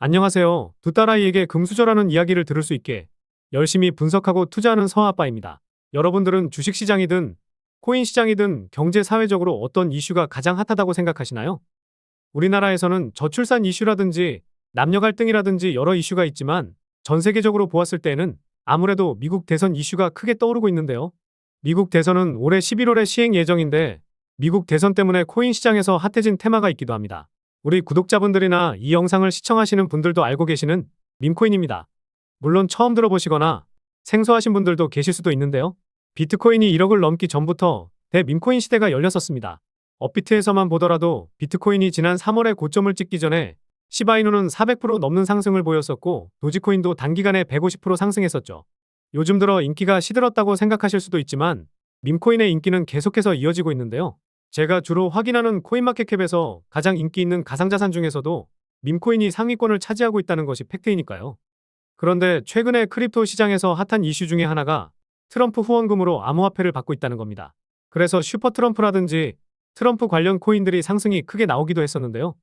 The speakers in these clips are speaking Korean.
안녕하세요. 두 딸아이에게 금수저라는 이야기를 들을 수 있게 열심히 분석하고 투자하는 서아빠입니다. 여러분들은 주식시장이든 코인 시장이든 경제 사회적으로 어떤 이슈가 가장 핫하다고 생각하시나요? 우리나라에서는 저출산 이슈라든지 남녀 갈등이라든지 여러 이슈가 있지만 전 세계적으로 보았을 때는 아무래도 미국 대선 이슈가 크게 떠오르고 있는데요. 미국 대선은 올해 11월에 시행 예정인데 미국 대선 때문에 코인 시장에서 핫해진 테마가 있기도 합니다. 우리 구독자분들이나 이 영상을 시청하시는 분들도 알고 계시는 밈코인입니다. 물론 처음 들어보시거나 생소하신 분들도 계실 수도 있는데요. 비트코인이 1억을 넘기 전부터 대밈코인 시대가 열렸었습니다. 업비트에서만 보더라도 비트코인이 지난 3월에 고점을 찍기 전에 시바이누는 400% 넘는 상승을 보였었고 도지코인도 단기간에 150% 상승했었죠. 요즘 들어 인기가 시들었다고 생각하실 수도 있지만 밈코인의 인기는 계속해서 이어지고 있는데요. 제가 주로 확인하는 코인마켓캡에서 가장 인기 있는 가상자산 중에서도 밈코인이 상위권을 차지하고 있다는 것이 팩트이니까요. 그런데 최근에 크립토 시장에서 핫한 이슈 중에 하나가 트럼프 후원금으로 암호화폐를 받고 있다는 겁니다. 그래서 슈퍼 트럼프라든지 트럼프 관련 코인들이 상승이 크게 나오기도 했었는데요.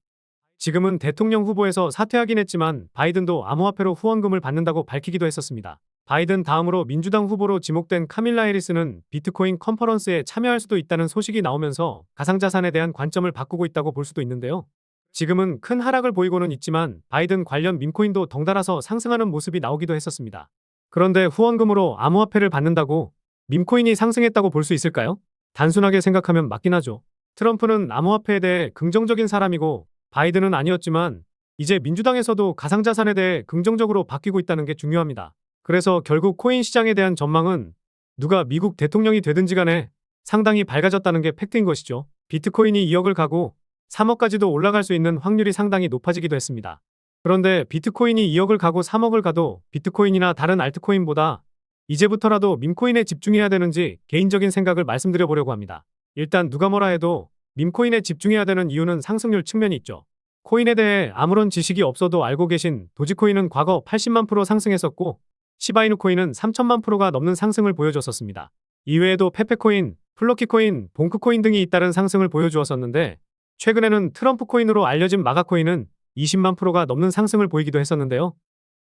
지금은 대통령 후보에서 사퇴하긴 했지만 바이든도 암호화폐로 후원금을 받는다고 밝히기도 했었습니다. 바이든 다음으로 민주당 후보로 지목된 카밀라 해리스는 비트코인 컨퍼런스에 참여할 수도 있다는 소식이 나오면서 가상자산에 대한 관점을 바꾸고 있다고 볼 수도 있는데요. 지금은 큰 하락을 보이고는 있지만 바이든 관련 밈코인도 덩달아서 상승하는 모습이 나오기도 했었습니다. 그런데 후원금으로 암호화폐를 받는다고 밈코인이 상승했다고 볼 수 있을까요? 단순하게 생각하면 맞긴 하죠. 트럼프는 암호화폐에 대해 긍정적인 사람이고 바이든은 아니었지만 이제 민주당에서도 가상자산에 대해 긍정적으로 바뀌고 있다는 게 중요합니다. 그래서 결국 코인 시장에 대한 전망은 누가 미국 대통령이 되든지 간에 상당히 밝아졌다는 게 팩트인 것이죠. 비트코인이 2억을 가고 3억까지도 올라갈 수 있는 확률이 상당히 높아지기도 했습니다. 그런데 비트코인이 2억을 가고 3억을 가도 비트코인이나 다른 알트코인보다 이제부터라도 밈코인에 집중해야 되는지 개인적인 생각을 말씀드려 보려고 합니다. 일단 누가 뭐라 해도 밈코인에 집중해야 되는 이유는 상승률 측면이 있죠. 코인에 대해 아무런 지식이 없어도 알고 계신 도지코인은 과거 80만 프로 상승했었고 시바이누 코인은 3천만 프로가 넘는 상승을 보여줬었습니다. 이외에도 페페코인, 플로키코인, 봉크코인 등이 잇따른 상승을 보여주었었는데 최근에는 트럼프 코인으로 알려진 마가코인은 20만 프로가 넘는 상승을 보이기도 했었는데요.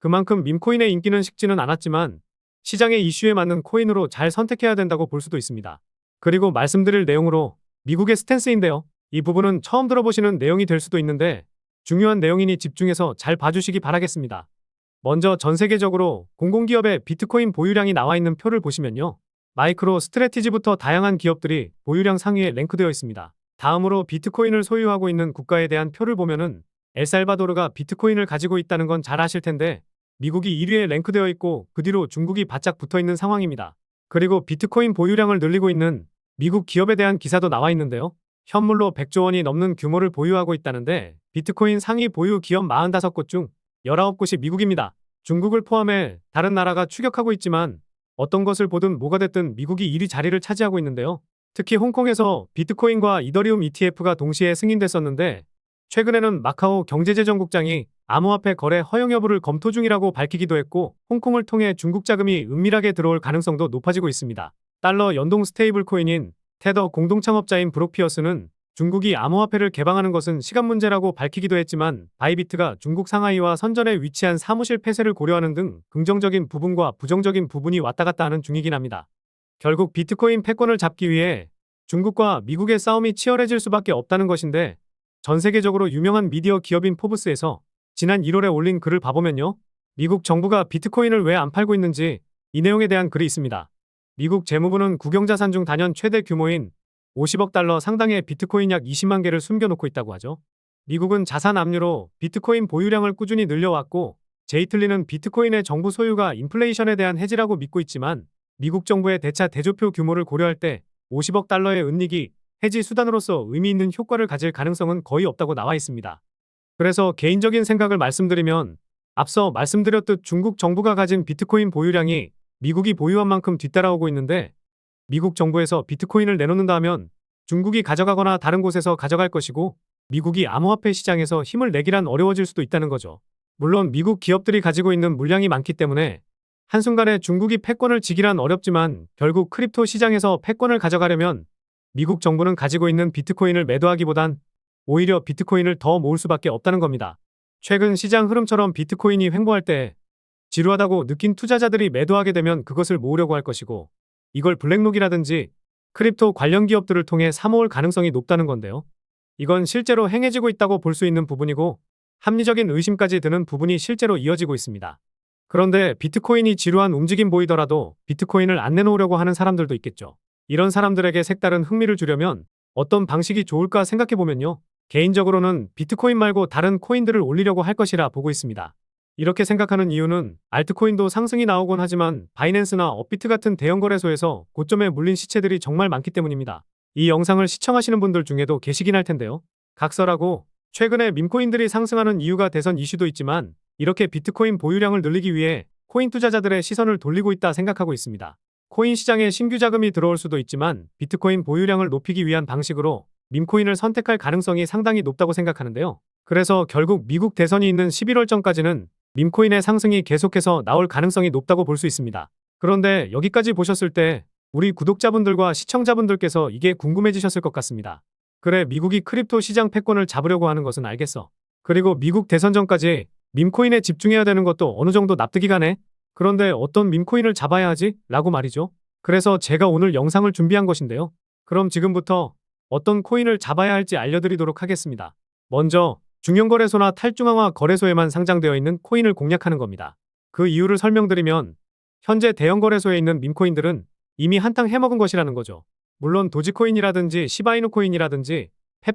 그만큼 밈코인의 인기는 식지는 않았지만 시장의 이슈에 맞는 코인으로 잘 선택해야 된다고 볼 수도 있습니다. 그리고 말씀드릴 내용으로 미국의 스탠스인데요. 이 부분은 처음 들어보시는 내용이 될 수도 있는데 중요한 내용이니 집중해서 잘 봐주시기 바라겠습니다. 먼저 전 세계적으로 공공기업의 비트코인 보유량이 나와 있는 표를 보시면요. 마이크로 스트래티지부터 다양한 기업들이 보유량 상위에 랭크되어 있습니다. 다음으로 비트코인을 소유하고 있는 국가에 대한 표를 보면은 엘살바도르가 비트코인을 가지고 있다는 건 잘 아실 텐데 미국이 1위에 랭크되어 있고 그 뒤로 중국이 바짝 붙어 있는 상황입니다. 그리고 비트코인 보유량을 늘리고 있는 미국 기업에 대한 기사도 나와 있는데요. 현물로 100조 원이 넘는 규모를 보유하고 있다는데 비트코인 상위 보유 기업 45곳 중 19곳이 미국입니다. 중국을 포함해 다른 나라가 추격하고 있지만 어떤 것을 보든 뭐가 됐든 미국이 1위 자리를 차지하고 있는데요. 특히 홍콩에서 비트코인과 이더리움 ETF가 동시에 승인됐었는데 최근에는 마카오 경제재정국장이 암호화폐 거래 허용 여부를 검토 중이라고 밝히기도 했고 홍콩을 통해 중국 자금이 은밀하게 들어올 가능성도 높아지고 있습니다. 달러 연동 스테이블 코인인 테더 공동창업자인 브록피어스는 중국이 암호화폐를 개방하는 것은 시간 문제라고 밝히기도 했지만 바이비트가 중국 상하이와 선전에 위치한 사무실 폐쇄를 고려하는 등 긍정적인 부분과 부정적인 부분이 왔다 갔다 하는 중이긴 합니다. 결국 비트코인 패권을 잡기 위해 중국과 미국의 싸움이 치열해질 수밖에 없다는 것인데 전 세계적으로 유명한 미디어 기업인 포브스에서 지난 1월에 올린 글을 봐보면요. 미국 정부가 비트코인을 왜 안 팔고 있는지 이 내용에 대한 글이 있습니다. 미국 재무부는 국영자산 중 단연 최대 규모인 50억 달러 상당의 비트코인 약 20만 개를 숨겨놓고 있다고 하죠. 미국은 자산 압류로 비트코인 보유량을 꾸준히 늘려왔고 제이틀리는 비트코인의 정부 소유가 인플레이션에 대한 해지라고 믿고 있지만 미국 정부의 대차 대조표 규모를 고려할 때 50억 달러의 은닉이 해지 수단으로서 의미 있는 효과를 가질 가능성은 거의 없다고 나와 있습니다. 그래서 개인적인 생각을 말씀드리면 앞서 말씀드렸듯 중국 정부가 가진 비트코인 보유량이 미국이 보유한 만큼 뒤따라오고 있는데 미국 정부에서 비트코인을 내놓는다 하면 중국이 가져가거나 다른 곳에서 가져갈 것이고 미국이 암호화폐 시장에서 힘을 내기란 어려워질 수도 있다는 거죠. 물론 미국 기업들이 가지고 있는 물량이 많기 때문에 한순간에 중국이 패권을 지기란 어렵지만 결국 크립토 시장에서 패권을 가져가려면 미국 정부는 가지고 있는 비트코인을 매도하기보단 오히려 비트코인을 더 모을 수밖에 없다는 겁니다. 최근 시장 흐름처럼 비트코인이 횡보할 때 지루하다고 느낀 투자자들이 매도하게 되면 그것을 모으려고 할 것이고, 이걸 블랙록이라든지 크립토 관련 기업들을 통해 사모을 가능성이 높다는 건데요. 이건 실제로 행해지고 있다고 볼 수 있는 부분이고, 합리적인 의심까지 드는 부분이 실제로 이어지고 있습니다. 그런데 비트코인이 지루한 움직임 보이더라도 비트코인을 안 내놓으려고 하는 사람들도 있겠죠. 이런 사람들에게 색다른 흥미를 주려면 어떤 방식이 좋을까 생각해보면요. 개인적으로는 비트코인 말고 다른 코인들을 올리려고 할 것이라 보고 있습니다. 이렇게 생각하는 이유는 알트코인도 상승이 나오곤 하지만 바이낸스나 업비트 같은 대형 거래소에서 고점에 물린 시체들이 정말 많기 때문입니다. 이 영상을 시청하시는 분들 중에도 계시긴 할 텐데요. 각설하고 최근에 밈코인들이 상승하는 이유가 대선 이슈도 있지만 이렇게 비트코인 보유량을 늘리기 위해 코인 투자자들의 시선을 돌리고 있다 생각하고 있습니다. 코인 시장에 신규 자금이 들어올 수도 있지만 비트코인 보유량을 높이기 위한 방식으로 밈코인을 선택할 가능성이 상당히 높다고 생각하는데요. 그래서 결국 미국 대선이 있는 11월 전까지는 밈코인의 상승이 계속해서 나올 가능성이 높다고 볼 수 있습니다. 그런데 여기까지 보셨을 때 우리 구독자분들과 시청자분들께서 이게 궁금해지셨을 것 같습니다. 그래, 미국이 크립토 시장 패권을 잡으려고 하는 것은 알겠어. 그리고 미국 대선 전까지 밈코인에 집중해야 되는 것도 어느 정도 납득이 가네? 그런데 어떤 밈코인을 잡아야 하지? 라고 말이죠. 그래서 제가 오늘 영상을 준비한 것인데요. 그럼 지금부터 어떤 코인을 잡아야 할지 알려드리도록 하겠습니다. 먼저 중형거래소나 탈중앙화 거래소에만 상장되어 있는 코인을 공략하는 겁니다. 그 이유를 설명드리면 현재 대형 거래소에 있는 밈코인들은 이미 한탕 해먹은 것이라는 거죠. 물론 도지코인이라든지 시바이누 코인이라든지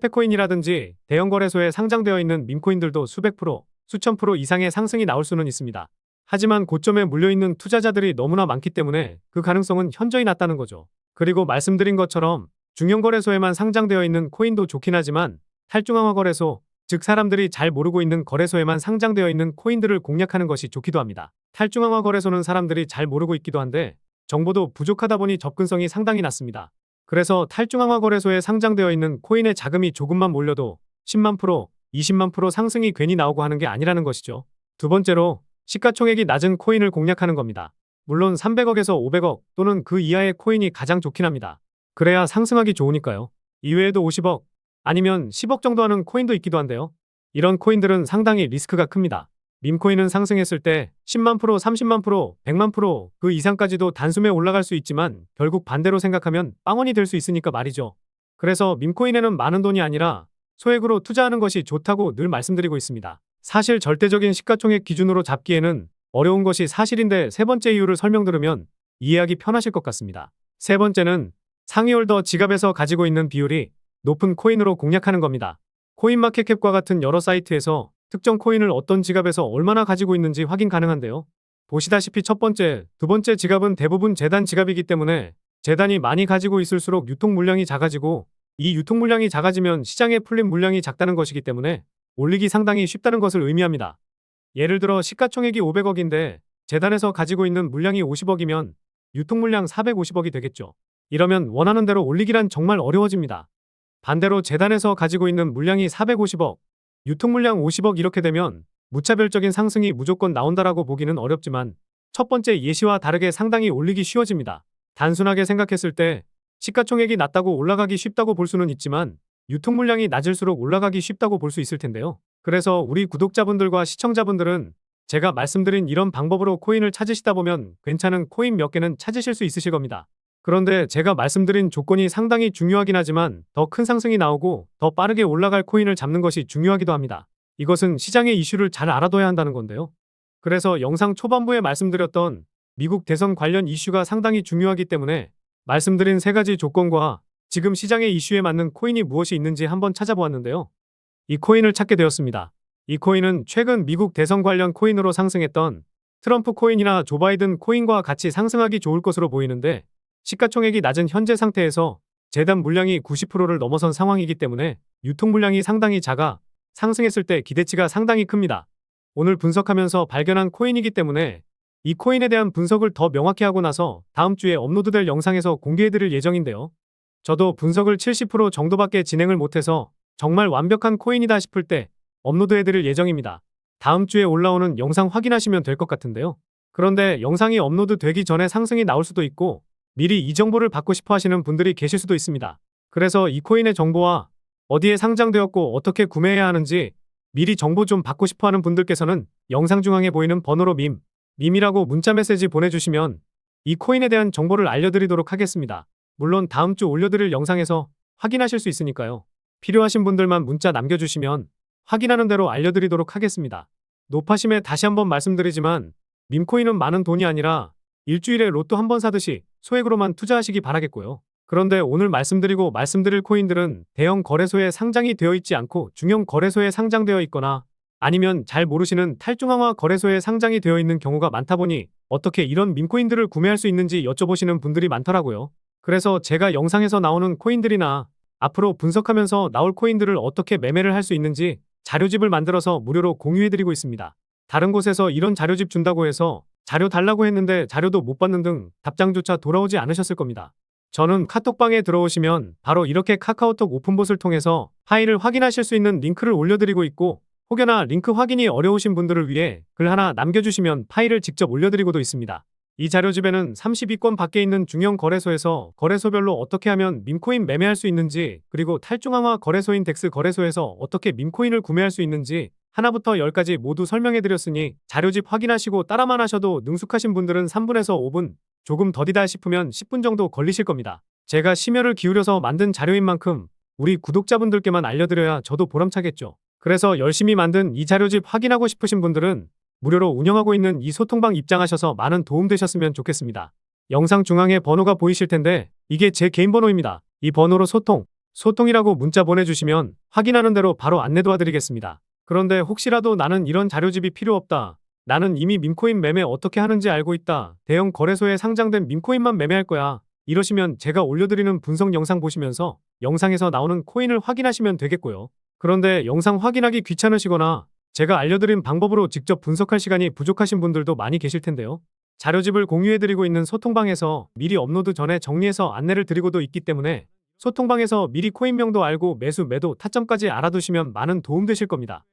페페코인이라든지 대형 거래소에 상장되어 있는 밈코인들도 수백 프로, 수천 프로 이상의 상승이 나올 수는 있습니다. 하지만 고점에 물려있는 투자자들이 너무나 많기 때문에 그 가능성은 현저히 낮다는 거죠. 그리고 말씀드린 것처럼 중형거래소에만 상장되어 있는 코인도 좋긴 하지만 탈중앙화 거래소, 즉 사람들이 잘 모르고 있는 거래소에만 상장되어 있는 코인들을 공략하는 것이 좋기도 합니다. 탈중앙화 거래소는 사람들이 잘 모르고 있기도 한데 정보도 부족하다 보니 접근성이 상당히 낮습니다. 그래서 탈중앙화 거래소에 상장되어 있는 코인의 자금이 조금만 몰려도 10만 프로, 20만 프로 상승이 괜히 나오고 하는 게 아니라는 것이죠. 두 번째로 시가총액이 낮은 코인을 공략하는 겁니다. 물론 300억에서 500억 또는 그 이하의 코인이 가장 좋긴 합니다. 그래야 상승하기 좋으니까요. 이외에도 50억 아니면 10억 정도 하는 코인도 있기도 한데요. 이런 코인들은 상당히 리스크가 큽니다. 밈코인은 상승했을 때 10만 프로, 30만 프로, 100만 프로 그 이상까지도 단숨에 올라갈 수 있지만 결국 반대로 생각하면 빵원이 될 수 있으니까 말이죠. 그래서 밈코인에는 많은 돈이 아니라 소액으로 투자하는 것이 좋다고 늘 말씀드리고 있습니다. 사실 절대적인 시가총액 기준으로 잡기에는 어려운 것이 사실인데 세 번째 이유를 설명드리면 이해하기 편하실 것 같습니다. 세 번째는 상위홀더 지갑에서 가지고 있는 비율이 높은 코인으로 공략하는 겁니다. 코인마켓캡과 같은 여러 사이트에서 특정 코인을 어떤 지갑에서 얼마나 가지고 있는지 확인 가능한데요. 보시다시피 첫 번째, 두 번째 지갑은 대부분 재단 지갑이기 때문에 재단이 많이 가지고 있을수록 유통 물량이 작아지고 이 유통 물량이 작아지면 시장에 풀린 물량이 작다는 것이기 때문에 올리기 상당히 쉽다는 것을 의미합니다. 예를 들어 시가총액이 500억인데 재단에서 가지고 있는 물량이 50억이면 유통 물량 450억이 되겠죠. 이러면 원하는 대로 올리기란 정말 어려워집니다. 반대로 재단에서 가지고 있는 물량이 450억, 유통 물량 50억 이렇게 되면 무차별적인 상승이 무조건 나온다라고 보기는 어렵지만 첫 번째 예시와 다르게 상당히 올리기 쉬워집니다. 단순하게 생각했을 때 시가총액이 낮다고 올라가기 쉽다고 볼 수는 있지만 유통 물량이 낮을수록 올라가기 쉽다고 볼 수 있을 텐데요. 그래서 우리 구독자분들과 시청자분들은 제가 말씀드린 이런 방법으로 코인을 찾으시다 보면 괜찮은 코인 몇 개는 찾으실 수 있으실 겁니다. 그런데 제가 말씀드린 조건이 상당히 중요하긴 하지만 더 큰 상승이 나오고 더 빠르게 올라갈 코인을 잡는 것이 중요하기도 합니다. 이것은 시장의 이슈를 잘 알아둬야 한다는 건데요. 그래서 영상 초반부에 말씀드렸던 미국 대선 관련 이슈가 상당히 중요하기 때문에 말씀드린 세 가지 조건과 지금 시장의 이슈에 맞는 코인이 무엇이 있는지 한번 찾아보았는데요. 이 코인을 찾게 되었습니다. 이 코인은 최근 미국 대선 관련 코인으로 상승했던 트럼프 코인이나 조 바이든 코인과 같이 상승하기 좋을 것으로 보이는데 시가총액이 낮은 현재 상태에서 재단 물량이 90%를 넘어선 상황이기 때문에 유통 물량이 상당히 작아 상승했을 때 기대치가 상당히 큽니다. 오늘 분석하면서 발견한 코인이기 때문에 이 코인에 대한 분석을 더 명확히 하고 나서 다음 주에 업로드될 영상에서 공개해드릴 예정인데요. 저도 분석을 70% 정도밖에 진행을 못해서 정말 완벽한 코인이다 싶을 때 업로드해드릴 예정입니다. 다음 주에 올라오는 영상 확인하시면 될 것 같은데요. 그런데 영상이 업로드되기 전에 상승이 나올 수도 있고 미리 이 정보를 받고 싶어 하시는 분들이 계실 수도 있습니다. 그래서 이 코인의 정보와 어디에 상장되었고 어떻게 구매해야 하는지 미리 정보 좀 받고 싶어 하는 분들께서는 영상 중앙에 보이는 번호로 밈이라고 문자 메시지 보내주시면 이 코인에 대한 정보를 알려드리도록 하겠습니다. 물론 다음 주 올려드릴 영상에서 확인하실 수 있으니까요. 필요하신 분들만 문자 남겨주시면 확인하는 대로 알려드리도록 하겠습니다. 노파심에 다시 한번 말씀드리지만 밈코인은 많은 돈이 아니라 일주일에 로또 한 번 사듯이 소액으로만 투자하시기 바라겠고요. 그런데 오늘 말씀드릴 코인들은 대형 거래소에 상장이 되어 있지 않고 중형 거래소에 상장되어 있거나 아니면 잘 모르시는 탈중앙화 거래소에 상장이 되어 있는 경우가 많다 보니 어떻게 이런 밈코인들을 구매할 수 있는지 여쭤보시는 분들이 많더라고요. 그래서 제가 영상에서 나오는 코인들이나 앞으로 분석하면서 나올 코인들을 어떻게 매매를 할 수 있는지 자료집을 만들어서 무료로 공유해드리고 있습니다. 다른 곳에서 이런 자료집 준다고 해서 자료 달라고 했는데 자료도 못 받는 등 답장조차 돌아오지 않으셨을 겁니다. 저는 카톡방에 들어오시면 바로 이렇게 카카오톡 오픈봇을 통해서 파일을 확인하실 수 있는 링크를 올려드리고 있고 혹여나 링크 확인이 어려우신 분들을 위해 글 하나 남겨주시면 파일을 직접 올려드리고도 있습니다. 이 자료집에는 32권 밖에 있는 중형 거래소에서 거래소별로 어떻게 하면 밈코인 매매할 수 있는지 그리고 탈중앙화 거래소인 덱스 거래소에서 어떻게 밈코인을 구매할 수 있는지 하나부터 10까지 모두 설명해드렸으니 자료집 확인하시고 따라만 하셔도 능숙하신 분들은 3분에서 5분, 조금 더디다 싶으면 10분 정도 걸리실 겁니다. 제가 심혈을 기울여서 만든 자료인 만큼 우리 구독자분들께만 알려드려야 저도 보람차겠죠. 그래서 열심히 만든 이 자료집 확인하고 싶으신 분들은 무료로 운영하고 있는 이 소통방 입장하셔서 많은 도움 되셨으면 좋겠습니다. 영상 중앙에 번호가 보이실 텐데 이게 제 개인 번호입니다. 이 번호로 소통이라고 문자 보내주시면 확인하는 대로 바로 안내 도와드리겠습니다. 그런데 혹시라도 나는 이런 자료집이 필요 없다. 나는 이미 밈코인 매매 어떻게 하는지 알고 있다. 대형 거래소에 상장된 밈코인만 매매할 거야. 이러시면 제가 올려드리는 분석 영상 보시면서 영상에서 나오는 코인을 확인하시면 되겠고요. 그런데 영상 확인하기 귀찮으시거나 제가 알려드린 방법으로 직접 분석할 시간이 부족하신 분들도 많이 계실 텐데요. 자료집을 공유해드리고 있는 소통방에서 미리 업로드 전에 정리해서 안내를 드리고도 있기 때문에 소통방에서 미리 코인명도 알고 매수, 매도, 타점까지 알아두시면 많은 도움 되실 겁니다.